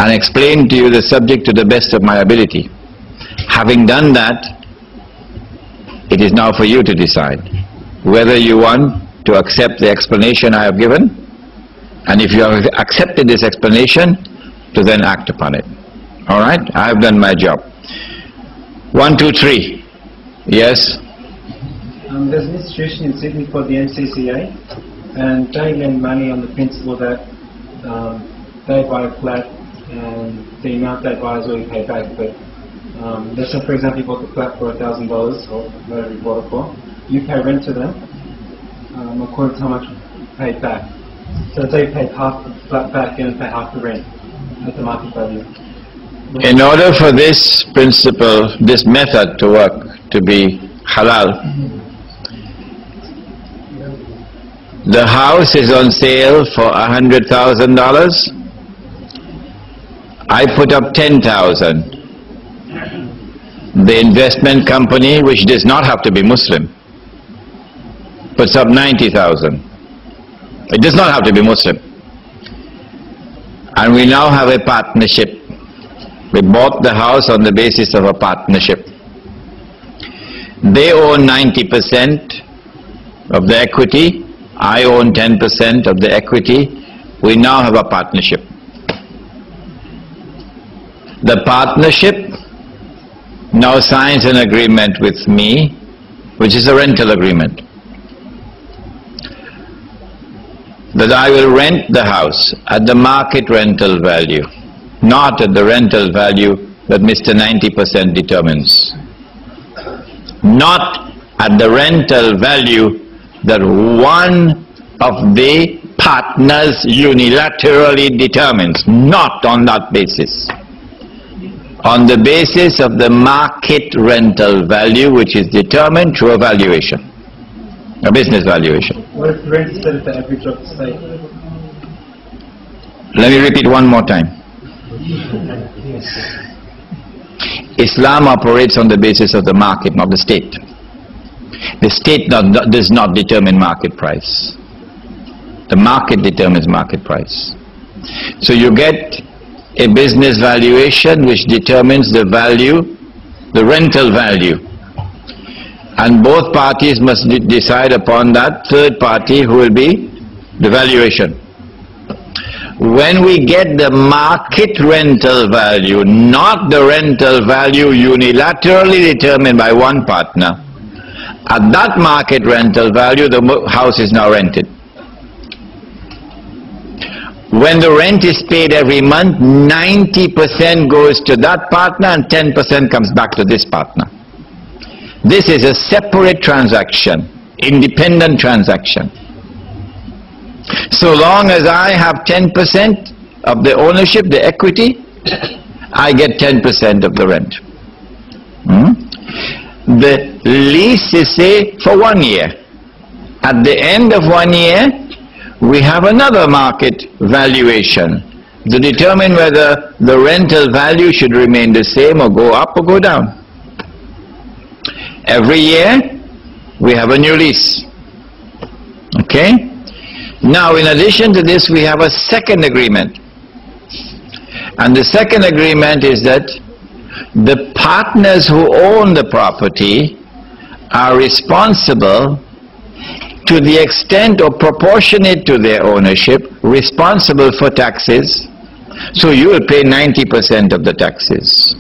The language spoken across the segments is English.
and explain to you the subject to the best of my ability. Having done that, it is now for you to decide whether you want to accept the explanation I have given, and if you have accepted this explanation, to then act upon it. Alright? I have done my job. 1, 2, 3. Yes? There's an institution in Sydney called the MCCA, and they lend money on the principle that they buy a flat and the amount they buy is all you pay back. But let's say, for example, you bought the flat for $1,000 or whatever you bought it for. You pay rent to them according to how much you paid back. So they paid half the flat back and pay half the rent at the market value. In order for this principle, this method to work, to be halal, the house is on sale for $100,000. I put up 10,000. The investment company, which does not have to be Muslim, puts up 90,000. It does not have to be Muslim. And we now have a partnership. We bought the house on the basis of a partnership. They own 90% of the equity. I own 10% of the equity. We now have a partnership. The partnership now signs an agreement with me, which is a rental agreement, that I will rent the house at the market rental value, not at the rental value that Mr. 90% determines. Not at the rental value that one of the partners unilaterally determines. Not on that basis. On the basis of the market rental value, which is determined through a valuation, a business valuation. What if the rent is set at the average of the state? Let me repeat one more time. Islam operates on the basis of the market, not the state. The state does not determine market price. The market determines market price. So you get a business valuation which determines the value, the rental value. And both parties must decide upon that third party who will be the valuation. When we get the market rental value, not the rental value unilaterally determined by one partner, at that market rental value the house is now rented. When the rent is paid every month, 90% goes to that partner and 10% comes back to this partner. This is a separate transaction, independent transaction. So long as I have 10% of the ownership, the equity, I get 10% of the rent. The lease is, say, for 1 year. At the end of 1 year, we have another market valuation to determine whether the rental value should remain the same or go up or go down. Every year, we have a new lease. Okay? Now, in addition to this, we have a second agreement. And the second agreement is that the partners who own the property are responsible to the extent or proportionate to their ownership, responsible for taxes. So you will pay 90% of the taxes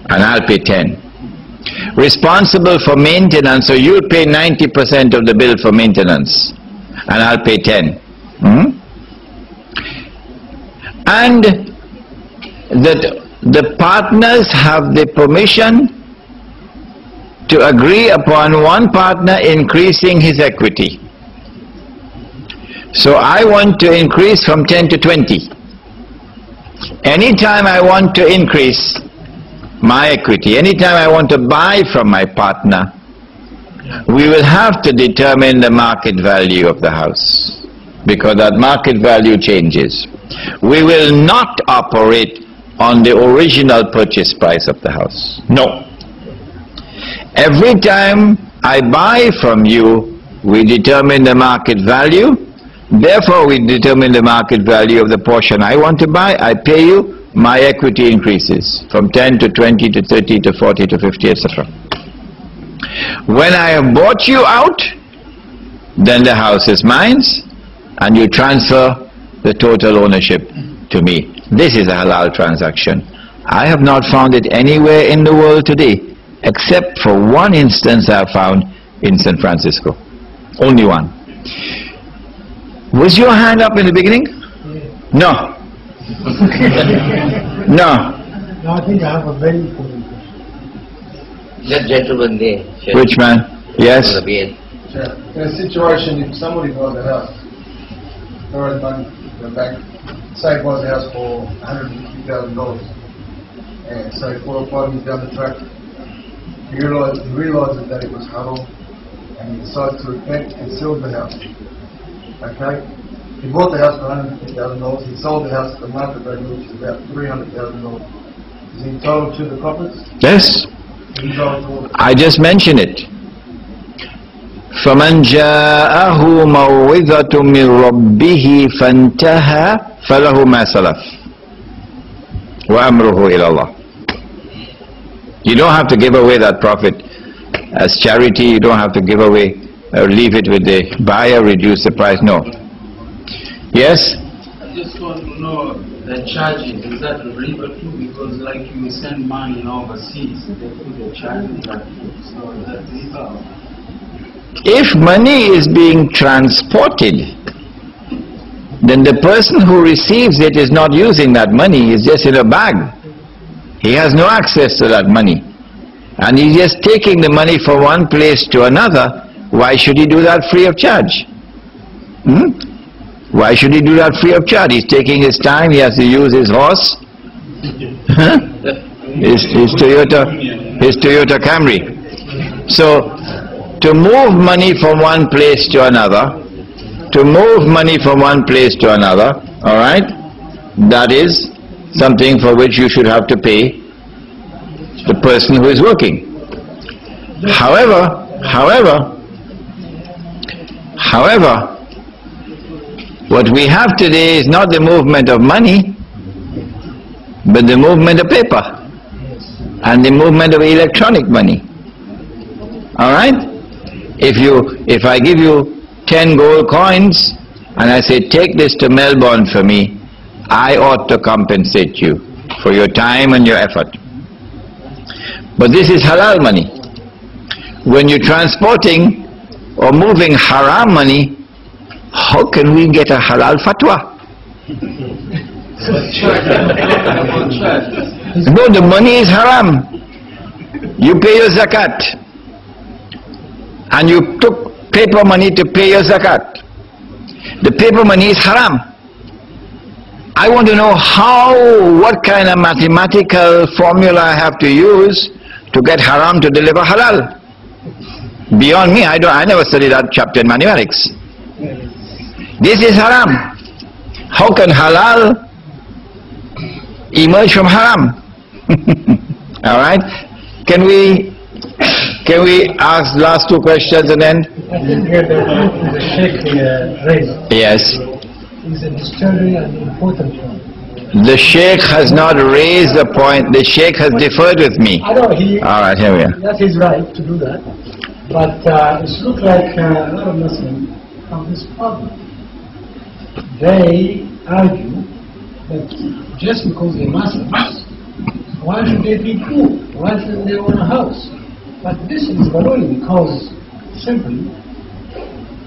and I'll pay 10. Responsible for maintenance, so you'll pay 90% of the bill for maintenance and I'll pay 10. And that the partners have the permission to agree upon one partner increasing his equity. So I want to increase from 10 to 20. Anytime I want to increase my equity, anytime I want to buy from my partner, we will have to determine the market value of the house, because that market value changes. We will not operate on the original purchase price of the house. No. Every time I buy from you, we determine the market value. Therefore, we determine the market value of the portion I want to buy. I pay you. my equity increases from 10 to 20 to 30 to 40 to 50, etc. When I have bought you out, then the house is mine, and you transfer the total ownership to me. This is a halal transaction. I have not found it anywhere in the world today, except for one instance I have found in San Francisco. Only one. Was your hand up in the beginning? No. No. No, I think I have a very important question. That gentleman there. Which man? Yes. Sure. In a situation, if somebody buys a house, borrows money from the bank, say buys a house for $150,000, and say 4 or 5 years down the track, he realises that it was haram, and he decides to repent and sells the house. Okay? He bought the house for $150,000, he sold the house at the market value, which is about $300,000. Is he entitled to the profits? Yes. Entitled to I just mentioned it. فَمَنْ جَاءَهُ مَوْعِظَةٌ مِّن رَبِّهِ فَانْتَهَى فَلَهُ مَا سَلَفَ وَأَمْرُهُ إِلَى اللَّهِ. You don't have to give away that profit as charity. You don't have to give away or leave it with the buyer, reduce the price. No. Yes? I just want to know the charges, is that riba too? Because like you send money overseas, they put the charges that too. So that's riba. If money is being transported, then the person who receives it is not using that money, it's just in a bag. He has no access to that money. And he's just taking the money from one place to another. Why should he do that free of charge? Why should he do that free of charge? He's taking his time, he has to use his horse, his Toyota Camry. So, to move money from one place to another, alright, that is something for which you should have to pay the person who is working. However, what we have today is not the movement of money, but the movement of paper and the movement of electronic money. Alright? If I give you 10 gold coins and I say, take this to Melbourne for me, I ought to compensate you for your time and your effort. But this is halal money. When you're transporting or moving haram money, how can we get a halal fatwa? No, the money is haram. You pay your zakat. And you took paper money to pay your zakat. The paper money is haram. I want to know what kind of mathematical formula I have to use to get haram to deliver halal. Beyond me, I never studied that chapter in mathematics. This is haram. How can halal emerge from haram? Alright? Can we ask last 2 questions and then? I think the Sheikh raised Yes. is a disturbing and important one. The Sheikh has not raised the point, the Sheikh has deferred with me. I know Alright, here we are. that's his right to do that, but it looks like a lot of Muslims have this problem. They argue that just because they're Muslims, why should they be poor? Why shouldn't they own a house? But this is baloney because simply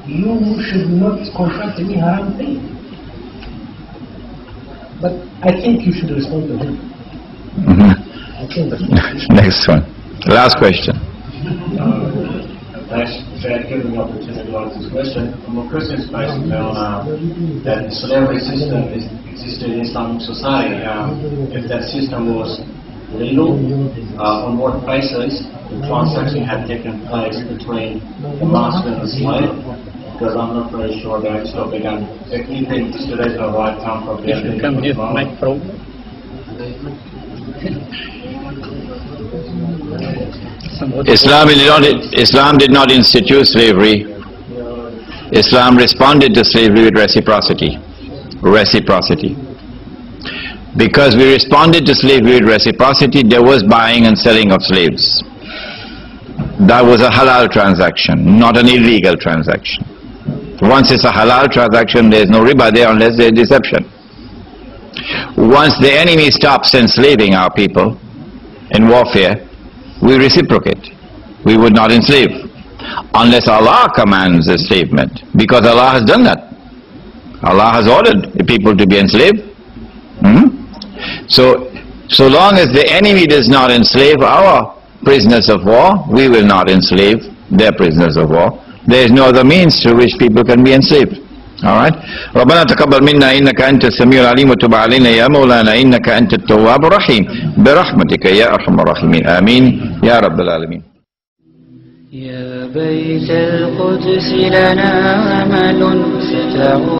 you should not contract any haram thing. But I think you should respond to him. I think Next one. Last question. Thanks for giving the opportunity to ask this question. From a Christian space, we know that the slavery system existed in Islamic society. If that system was legal, on what basis the transaction had taken place between the master and the slave? Because I'm not very sure that it's still begun. If you think today's the right time for the Islam did not institute slavery. Islam responded to slavery with reciprocity. Because we responded to slavery with reciprocity, there was buying and selling of slaves. That was a halal transaction, not an illegal transaction. Once it's a halal transaction, there is no riba there unless there is deception. Once the enemy stops enslaving our people in warfare, we reciprocate. We would not enslave unless Allah commands enslavement, because Allah has done that. Allah has ordered the people to be enslaved. So long as the enemy does not enslave our prisoners of war, we will not enslave their prisoners of war. There is no other means through which people can be enslaved. Alright? رَبَّنَا تَقَبَّلْ مِنَّا إِنَّكَ أَنْتَ السَّمِيعُ الْعَلِيمُ وَتُبْ عَلَيْنَا يَا مَوْلَانَا إِنَّكَ أَنْتَ التَّوَّابُ الرَّحِيمُ بِرَحْمَتِكَ يَا أَرْحَمَ الرَّاحِمِينَ آمين يا رب العالمين. يا بيت القدس لنا أمل ستعود